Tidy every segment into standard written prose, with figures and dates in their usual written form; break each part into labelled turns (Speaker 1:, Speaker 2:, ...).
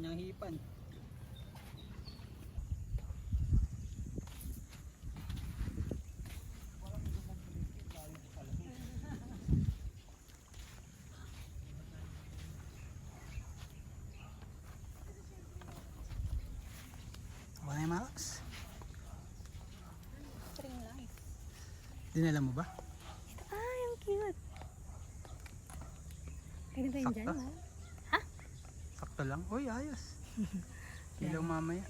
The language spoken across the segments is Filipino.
Speaker 1: kanyang hipan. Wala yung Max?
Speaker 2: String light.
Speaker 1: Dinala mo ba?
Speaker 2: Ay, ang cute. Pwede ba yun dyan?
Speaker 1: Sakto.
Speaker 2: Ha?
Speaker 1: Sakto lang. Uy, ayos. Ilaw mamaya.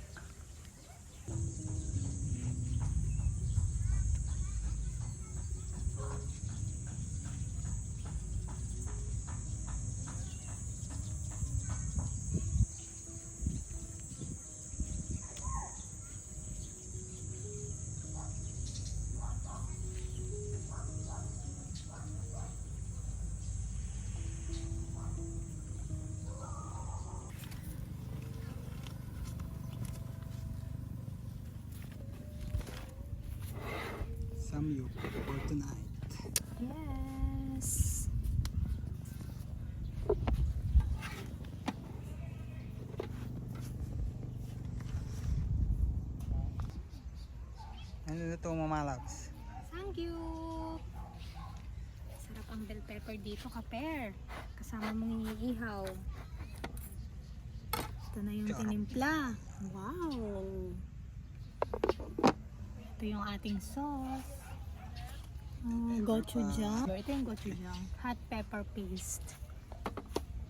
Speaker 1: Samyup for tonight.
Speaker 2: Yes.
Speaker 1: Ano na ito mga Max?
Speaker 2: Thank you. Sarap ang bell pepper dito, kaper. Kasama mong iihaw. Ito na yung tinimpla. Wow. Ito yung ating sauce. Oh, gochujang. Ito yung gochujang. Hot pepper paste.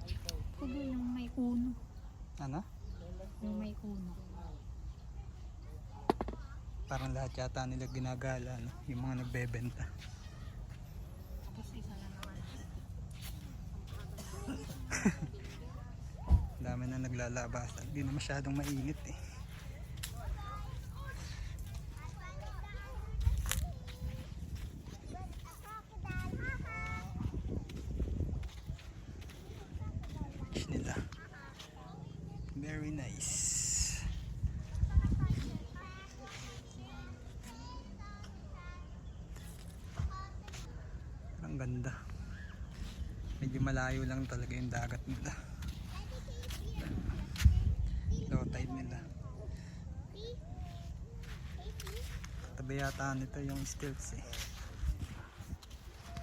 Speaker 2: Ito yung may uno.
Speaker 1: Ano?
Speaker 2: Yung may uno.
Speaker 1: Parang lahat yata nila ginagala, no? Yung mga nagbebenta.
Speaker 2: Tapos isa na naman.
Speaker 1: Dami na naglalabasan. Hindi na masyadong mainit eh. Beach nila. Very nice. Ang ganda. Medyo malayo lang talaga yung dagat nila. Low tide nila. Tabi yata nito yung stilts eh.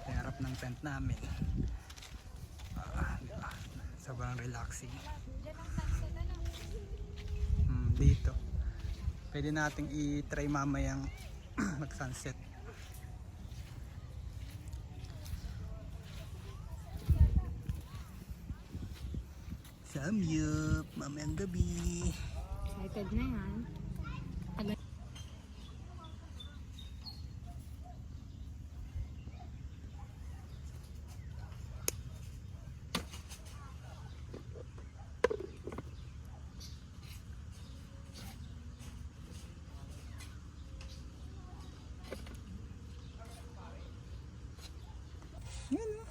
Speaker 1: Sa harap ng tent namin. Diba? Sobrang relaxing. Dito. Pwede nating i-try mamayang mag sunset. Samyup, mamayang gabi.
Speaker 2: Excited na yan.
Speaker 1: Yan o.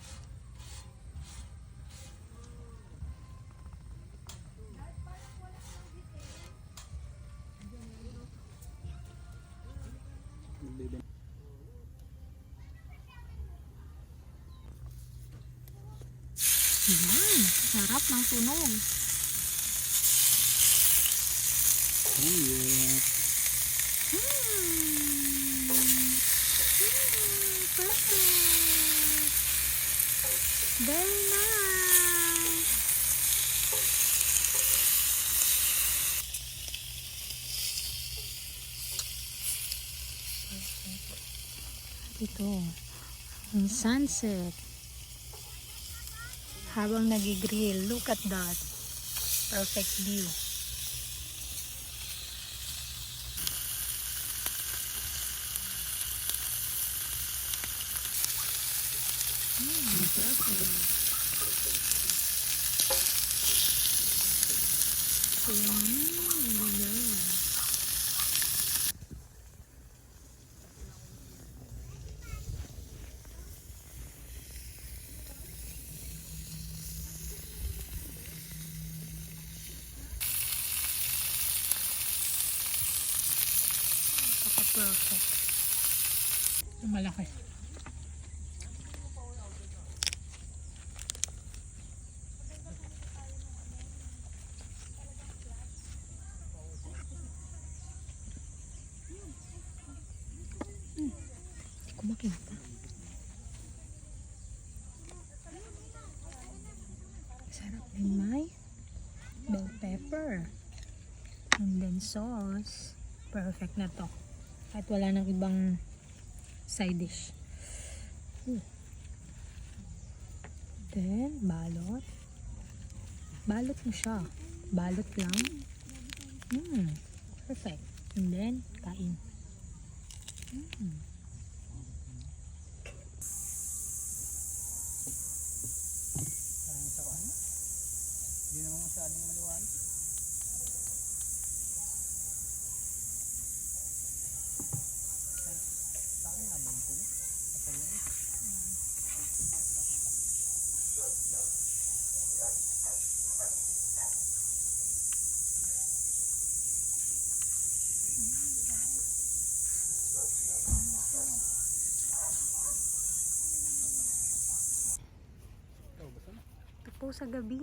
Speaker 2: Yan. Sarap ng tunog.
Speaker 1: Samyup.
Speaker 2: Perfect. Very nice. Ito, ang sunset. Habang nagigrill, look at that. Perfect view. Perfect. Perfect.
Speaker 3: Malaki.
Speaker 2: Kain sauce. Perfect na to. Kahit wala nang ibang side dish. Then, balot. Balot mo siya. Balot lang. Perfect. And then, kain.
Speaker 1: Sayang sa ano? Hindi naman masyadong maliwanag. Saan nga ba ito? Kapal yan. Oh, basta na.
Speaker 2: Ito po sa gabi.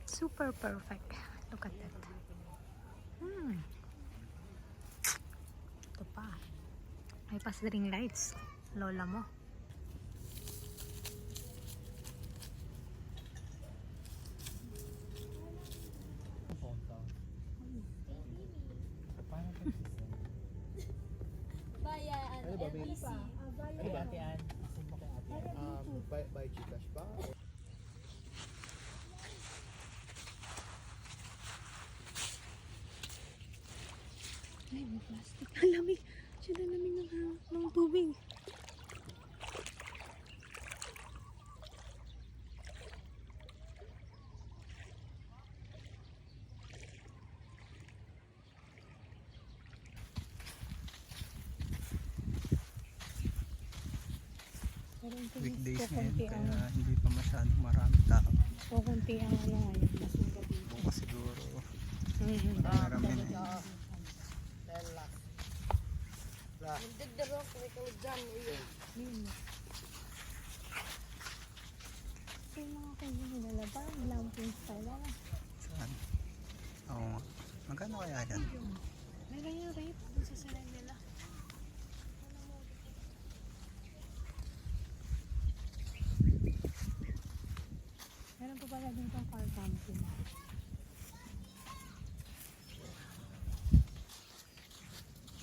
Speaker 2: Super perfect. Look at that. Ito pa. May pa-string lights. Lola mo.
Speaker 4: Ano ba, baby? Ano ba, Ate Ann? By Gcash ba?
Speaker 2: Ay, may plastic. Ang lamig. Siya na lamig ng tubig.
Speaker 1: Weekdays ngayon kaya hindi pa masyadong maraming tao.
Speaker 2: Kukunti ang ano ngayon. Mas magabi.
Speaker 1: Bukas siguro
Speaker 2: Marami.
Speaker 1: marami na.
Speaker 2: Kasi yung mga kanya nilalaba, glamping style.
Speaker 1: Saan? Oo nga. Magkano kaya yan?
Speaker 2: Meron yung rape dun sa salay nila. Meron pa pala din pang car camping.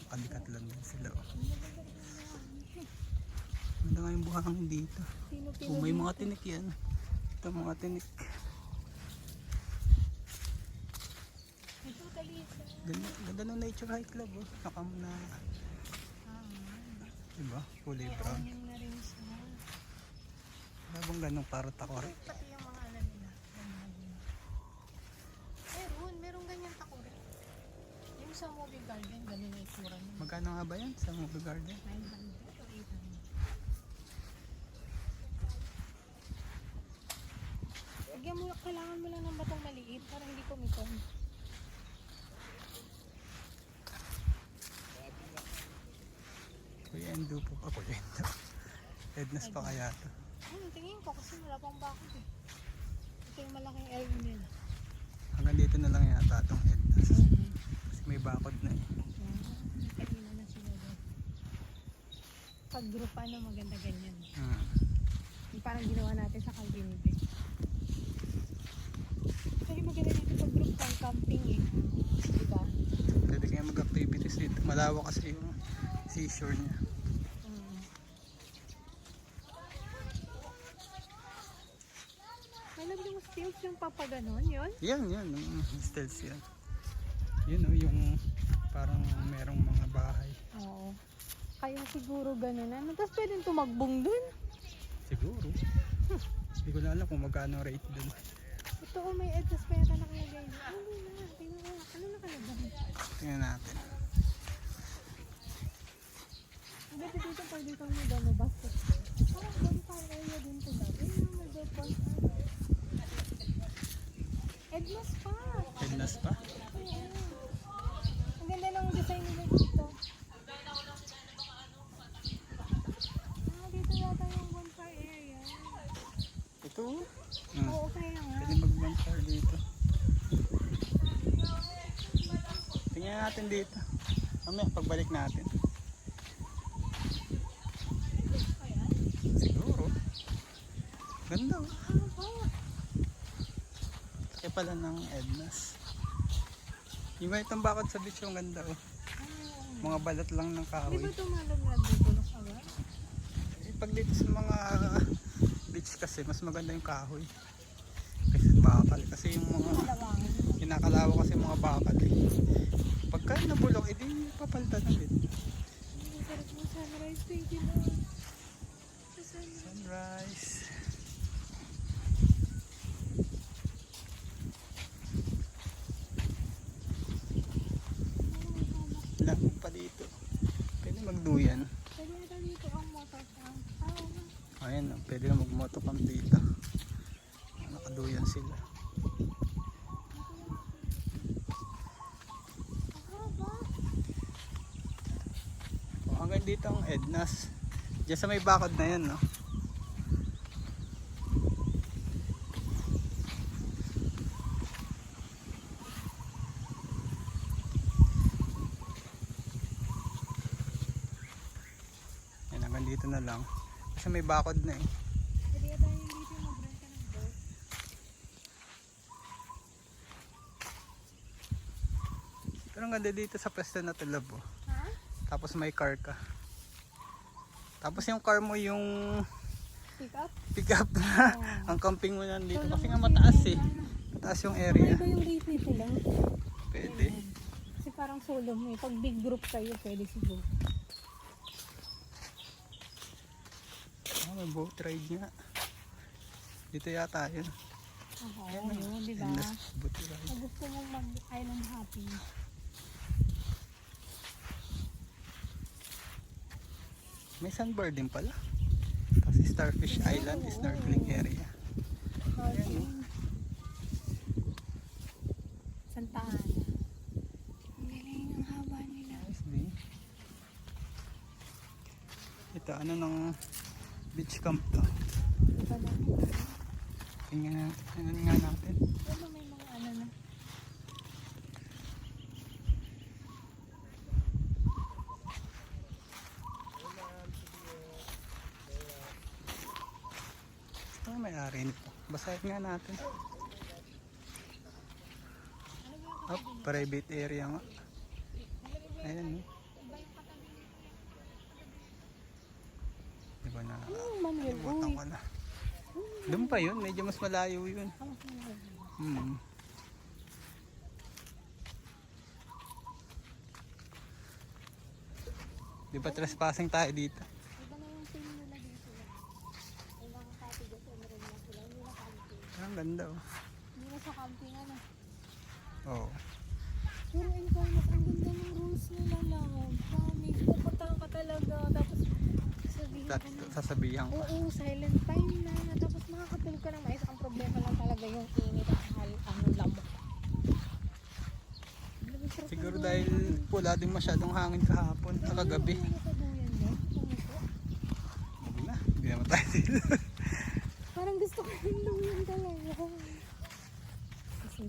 Speaker 1: Kalikat lang din sila. Ganda nga yung buhangin dito. Oh, may mga tinik yan. Ito mga tinik.
Speaker 2: Ito kalisa.
Speaker 1: Ganda ng nature hike club. Oh. Nakam na. Diba? Kulay brown.
Speaker 2: Yung na rin siya.
Speaker 1: Habang ganong parot ako rin.
Speaker 2: Pati yung mga ano nila. Meron ganyan takore. Yung sa movie garden, ganun na itsura niya.
Speaker 1: Magkano nga ba yan sa movie garden?
Speaker 2: 900 or 800. Lagyan mo, kailangan mo lang ng batong maliit para hindi kumikon.
Speaker 1: Kuya Endo po pa. Kuya Endo. Ednas pa kaya to.
Speaker 2: Tingin ko kasi wala pang bakod eh. Ito yung malaking L nila.
Speaker 1: Hanggang dito na lang yata itong Ednas. Kasi may bakod na eh.
Speaker 2: Kanina na sila doon. Pag group ano maganda ganyan. Yung parang ginawa natin sa Calvinity. Kasi maganda dito pag group pang camping eh. Diba?
Speaker 1: Pwede kayo mag-activities dito. Malawak kasi yung seashore niya.
Speaker 2: May naging stills yung papaganon yun?
Speaker 1: Yan. Stills yan. Yun o, yung parang merong mga bahay.
Speaker 2: Oo. Kaya siguro ganun na. Tapos pwedeng tumagbong dun.
Speaker 1: Siguro. Hindi ko na alam kung magkano rate dun.
Speaker 2: Ito o may edges pera nakalagay. Hindi na. Tingnan ko. Ano nakalagay?
Speaker 1: Tingnan natin.
Speaker 2: Ang ganda dito pwede kang mag-ano basketball. Parang bonfire area din to daw. Ayun yung mag-bonfire. Edmas pa.
Speaker 1: Ednas pa?
Speaker 2: Oo. Ang ganda ng design nila dito. Dito yata yung bonfire area.
Speaker 1: Ito?
Speaker 2: Oo, kaya nga.
Speaker 1: Pwede mag-bonfire dito. Tingnan natin dito. Mamaya, pagbalik natin. Siguro. Ganda oh. Kaya pala ng Ednas. Yung may itong bakod sa beach yung ganda oh. Mga balat lang ng
Speaker 2: Di
Speaker 1: kahoy.
Speaker 2: ba tumalaglag dito ng kawa?
Speaker 1: Pag dito sa mga beach kasi mas maganda yung kahoy. Kasi bakal kasi yung mga
Speaker 2: Malawangin.
Speaker 1: kinakalawa kasi yung mga bakal eh. Pagka nabulok edi papalitan ulit.
Speaker 2: Ang sarap ng sunrise. Thank you Lord. Sa sunrise.
Speaker 1: Sunrise. Lamig pa dito. Pwede magduyan.
Speaker 2: Pwede na dito ang motor camp. Oo nga.
Speaker 1: Ayan, pwede na mag-motocamp dito. Nakaduyan sila.
Speaker 2: Ang haba.
Speaker 1: O, hanggang dito ang Ednas. Diyan sa may bakod na yan, no? Yan, hanggang dito na lang. Kasi may bakod na eh.
Speaker 2: Pwede na tayo dito mag-rent ka ng boat.
Speaker 1: Pero ang ganda dito sa pwesto na to, love, oh.
Speaker 2: Ha?
Speaker 1: Tapos may car ka. Tapos yung car mo yung
Speaker 2: Pick up?
Speaker 1: pick up na. Ang camping mo nandito. Kasi nga mataas eh. Mataas yung
Speaker 2: Ano
Speaker 1: area.
Speaker 2: ba yung rate nito lang?
Speaker 1: Pwede.
Speaker 2: Kasi parang solo mo eh. Pag big group kayo, pwede siguro.
Speaker 1: Ah, may boat ride nga. Dito yata yun.
Speaker 2: Oo, yun, di ba?
Speaker 1: Endless boat ride.
Speaker 2: Kung gusto mong mag-island hopping.
Speaker 1: May sandbar din pala. Kasi Starfish Island is snorkeling area.
Speaker 2: Hopping. Santa Ana. Ang galing, ang haba nila.
Speaker 1: Nice din. Ito ano ng beach camp to.
Speaker 2: Diba na?
Speaker 1: Tingnan nga natin.
Speaker 2: Ano may mga ano na?
Speaker 1: Ano may-ari nito? Basahin nga natin. Oh, private area nga. Ayan. Diba na?
Speaker 2: Manuel,
Speaker 1: Ibutan ko na. Doon pa yun. Medyo mas malayo yun. Hmm. Di ba trespassing tayo dito?
Speaker 2: Iba na yung team nila dito. Ay, mga katigas, ano rin na sila. Hindi na camping.
Speaker 1: Ang ganda oh.
Speaker 2: Hindi na sa camping, ano.
Speaker 1: Oh.
Speaker 2: Pero in fairness, ang ganda ng rules nila lang. Promise, pupuntahan ka talaga. Tapos, sabihin ka na.
Speaker 1: Sasabihan ko.
Speaker 2: Oo, silent time na. Tapos makakatulog ka ng mais. Ang problema lang talaga yung init at ang lamok.
Speaker 1: Siguro dahil wala din masyadong hangin kahapon at kagabi. Huwag na, hindi naman tayo dito.
Speaker 2: Parang gusto ko yung lumiyan talaga. Kasi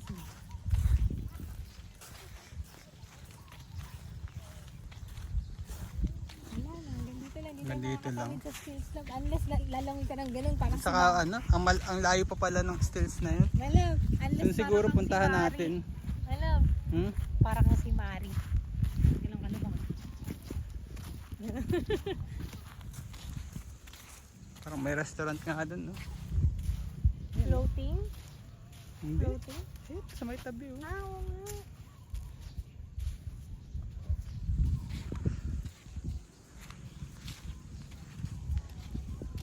Speaker 2: wala na, nandito lang.
Speaker 1: Nandito lang.
Speaker 2: Sa skills lang. Unless lalangoy ka ng ganun. Parang
Speaker 1: Saka ano, ang layo pa pala ng stills na yun.
Speaker 2: Malab, unless
Speaker 1: Doon siguro
Speaker 2: parang
Speaker 1: puntahan
Speaker 2: si Mari.
Speaker 1: natin.
Speaker 2: Malab,
Speaker 1: Hmm?
Speaker 2: parang nga si Mari. Ilang ka na ba?
Speaker 1: Parang may restaurant nga doon, no?
Speaker 2: Floating?
Speaker 1: Hindi.
Speaker 2: Floating?
Speaker 1: Eh, sa may tabi, oh.
Speaker 2: Ah, oo nga.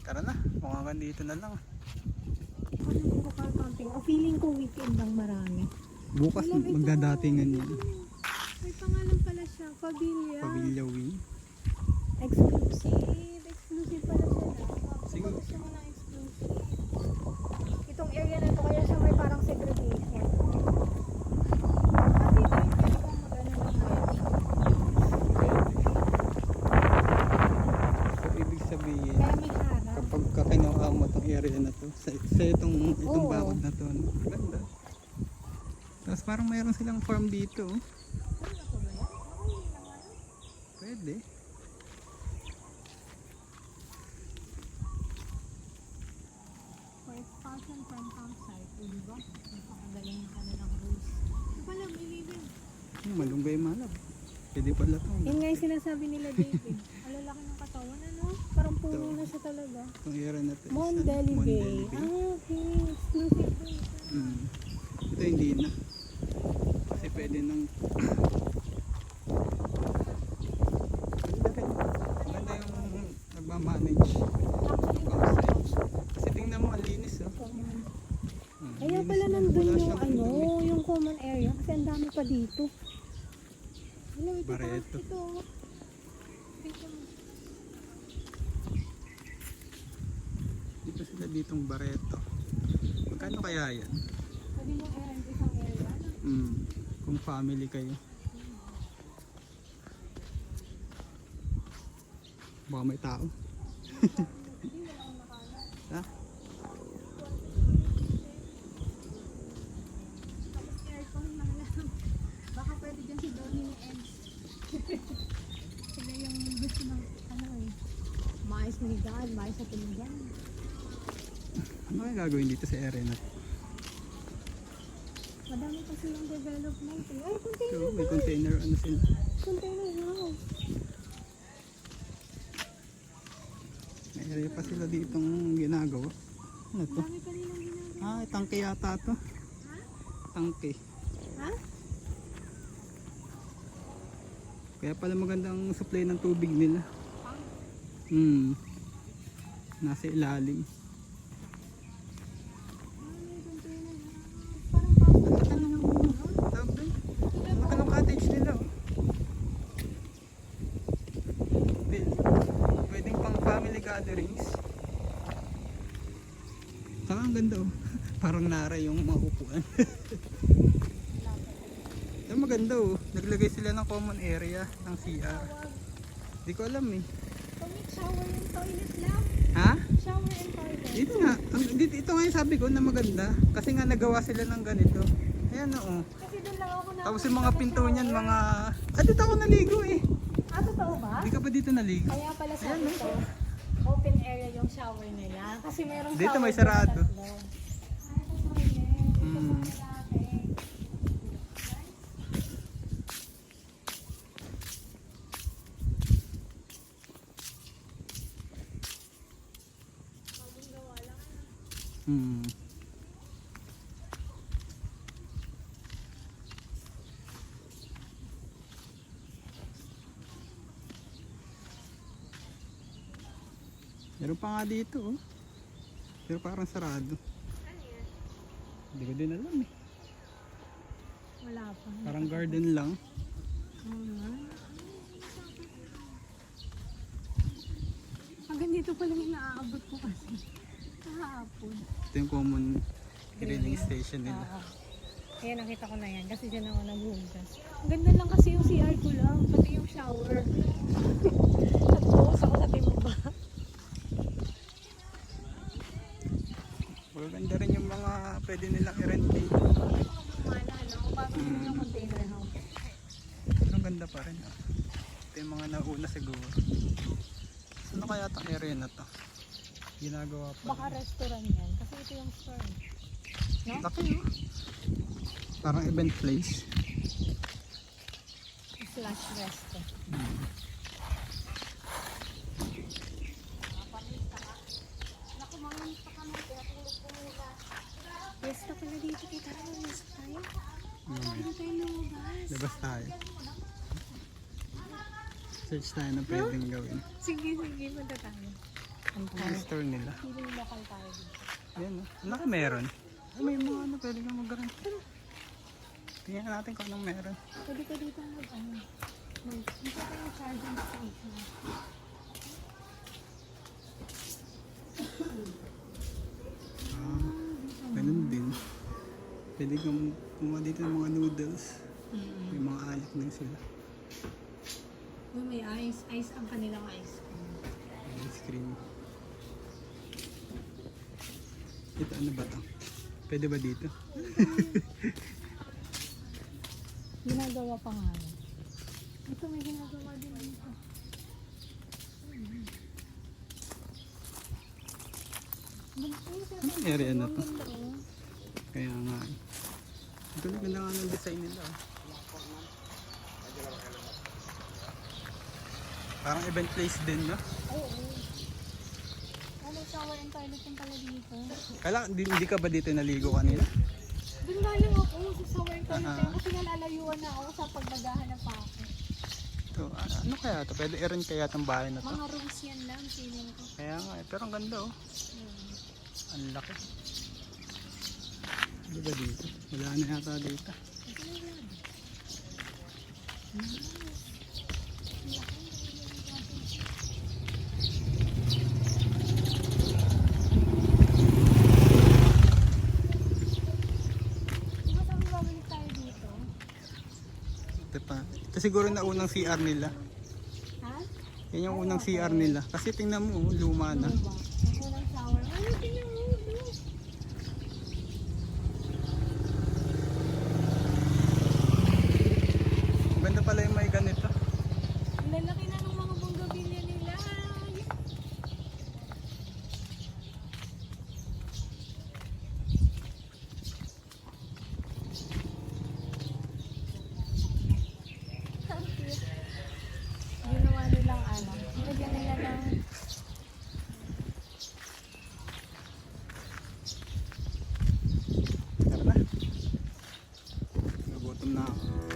Speaker 1: Tara na, kung hanggang dito na lang.
Speaker 2: Ano puro car camping? O feeling ko weekend lang marami.
Speaker 1: Bukas magdadatingan yan.
Speaker 2: May pangalan pala siya, Pavilla.
Speaker 1: Pavilla Wing.
Speaker 2: Exclusive. Exclusive pala siya na.
Speaker 1: Sige.
Speaker 2: Gusto mo ng exclusive. Itong area na to kaya siya may parang segregation. Pati tayo pwede kang mag-ano ng
Speaker 1: So, ibig sabihin,
Speaker 2: kaya may harap.
Speaker 1: kapag kakinuha mo itong area na to, sa itong
Speaker 2: Oo.
Speaker 1: bakod na to, no? Ganda. Tapos parang mayroon silang farm dito, oh. Pwede.
Speaker 2: For expansion from campsite, o diba? Napakagaling na kanilang rules. Ito pala, may lilim.
Speaker 1: Malunggay malab. Pwede pala to.
Speaker 2: Yun nga yung sinasabi nila David. Ang lalaki ng katawan, ano? Parang puno na siya talaga.
Speaker 1: Itong area na to.
Speaker 2: Mondelli Bay. Ah, okay. Exclusive Bay.
Speaker 1: Ito hindi na. Kasi pwede nang... Ganda yung nagmamanage. Kasi tingnan mo, ang linis oh.
Speaker 2: Kaya pala nandun yung ano, yung common area. Kasi ang dami pa dito. Hello, ito pa.
Speaker 1: Barreto.
Speaker 2: Ito. Ito.
Speaker 1: Dito sila ditong Barreto. Magkano kaya yan?
Speaker 2: Pwede mo i-rent isang area.
Speaker 1: Kung family kayo. Baka may tao. Ha?
Speaker 2: Tapos aircon lang lang. Baka pwede dyan si Donnie ni Ed. Sila yung gusto ng ano eh. Maayos na higaan, maayos na tulugan.
Speaker 1: Ano kaya gagawin dito sa area na to?
Speaker 2: Madami pa silang development eh. Ay,
Speaker 1: So,
Speaker 2: container
Speaker 1: may
Speaker 2: ba?
Speaker 1: container ano sila.
Speaker 2: Container house.
Speaker 1: May area pa sila ditong ginagawa. Ano to?
Speaker 2: Dami pa nilang ginagawa.
Speaker 1: Tangke yata to. Tangke.
Speaker 2: Ha?
Speaker 1: Kaya pala maganda ang supply ng tubig nila. Nasa ilalim. Sabi, laki ng cottage nila. Oh. Pwedeng pang family gatherings. Saka ang ganda oh. Parang nara yung mga upuan. Yung maganda oh. Naglagay sila ng common area ng CR. Di ko alam eh.
Speaker 2: May shower and toilet lang.
Speaker 1: Ha?
Speaker 2: Shower and toilet.
Speaker 1: Dito nga. Ito nga yung sabi ko na maganda. Kasi nga nagawa sila ng ganito. Ayan oo.
Speaker 2: Kasi doon lang ako na.
Speaker 1: Tapos yung mga pinto niyan, mga... dito ako naligo eh.
Speaker 2: Ah, totoo ba?
Speaker 1: Di ka pa dito naligo?
Speaker 2: Kaya pala sabi ko, open area yung shower nila. Kasi merong
Speaker 1: Dito
Speaker 2: shower
Speaker 1: may
Speaker 2: doon
Speaker 1: sarado.
Speaker 2: na tatlo.
Speaker 1: Hmm. Hmm. Meron pa nga dito oh. Pero parang sarado. Hindi ko din alam eh.
Speaker 2: Wala pa.
Speaker 1: Parang garden lang.
Speaker 2: Hanggang dito pa lang yung naaabot ko kasi. Kahapon.
Speaker 1: Ito yung common grilling station nila.
Speaker 2: Kaya nakita ko na yan kasi dyan ako naghugas. Ang ganda lang kasi yung CR ko lang, pati yung shower. Nag-focus ako sa timba.
Speaker 1: Maganda rin yung mga pwede nilang i-rent dito.
Speaker 2: Wala, no? Pagod yung container house.
Speaker 1: Pero ang ganda pa rin. Oh. Ito yung mga nauna siguro. Ano kaya itong area na to? Ginagawa pa.
Speaker 2: Baka restaurant yan kasi ito yung store. No?
Speaker 1: Laki oh. Parang event place.
Speaker 2: Slash resto. Pwesto ka na dito kita rin. Pwesto tayo. Hindi tayo lumabas.
Speaker 1: Labas tayo. Search tayo na pwedeng gawin.
Speaker 2: Sige, sige. Punta tayo.
Speaker 1: Yung store nila.
Speaker 2: Feeling local tayo dito.
Speaker 1: Ayan oh. Ano ka meron? Ay, may mga ano pwede kang mag-rent. Tingnan natin kung anong meron.
Speaker 2: Pwede ka dito mag-ano. Dito tayo charging station.
Speaker 1: Ganun din. Pwede kang kumuha dito ng mga noodles. May mga alak din sila.
Speaker 2: May ice. Ice ang kanilang ice cream.
Speaker 1: Ice cream. Ito ano ba to? Pwede ba dito?
Speaker 2: Ginagawa pa nga. Ito may ginagawa din dito.
Speaker 1: Anong area na to? Kaya nga. Ito na ganda nga ng design nila. Parang event place din, no?
Speaker 2: Oo. Ano, shower and toilet yung pala dito.
Speaker 1: Hindi ka ba dito naligo kanina?
Speaker 2: Doon galing ako sa shower and toilet
Speaker 1: Ah.
Speaker 2: kasi nalalayuan na ako sa pagbagahan pa ako.
Speaker 1: Ito, ano kaya to? Pwede i-rent kaya itong bahay na to?
Speaker 2: Mga rooms yan lang, feeling ko.
Speaker 1: Kaya nga eh, pero ang ganda oh. Ang laki. Ano ba dito? Wala na yata dito.
Speaker 2: Di ba sabi babalik tayo dito?
Speaker 1: Ito pa. Ito siguro na unang CR nila.
Speaker 2: Ha?
Speaker 1: Yan yung unang CR nila. Kasi tingnan mo, oh, luma na.
Speaker 2: Ano ba? Ako ng shower. Ano, tingnan mo. no?
Speaker 1: Ganda pala yung may ganito.
Speaker 2: Ang lalaki na ng mga bonggabilya nila. Ang cute. Ginawa nilang ano. Nilagyan nila ng
Speaker 1: Tara na. Nagutom na ako.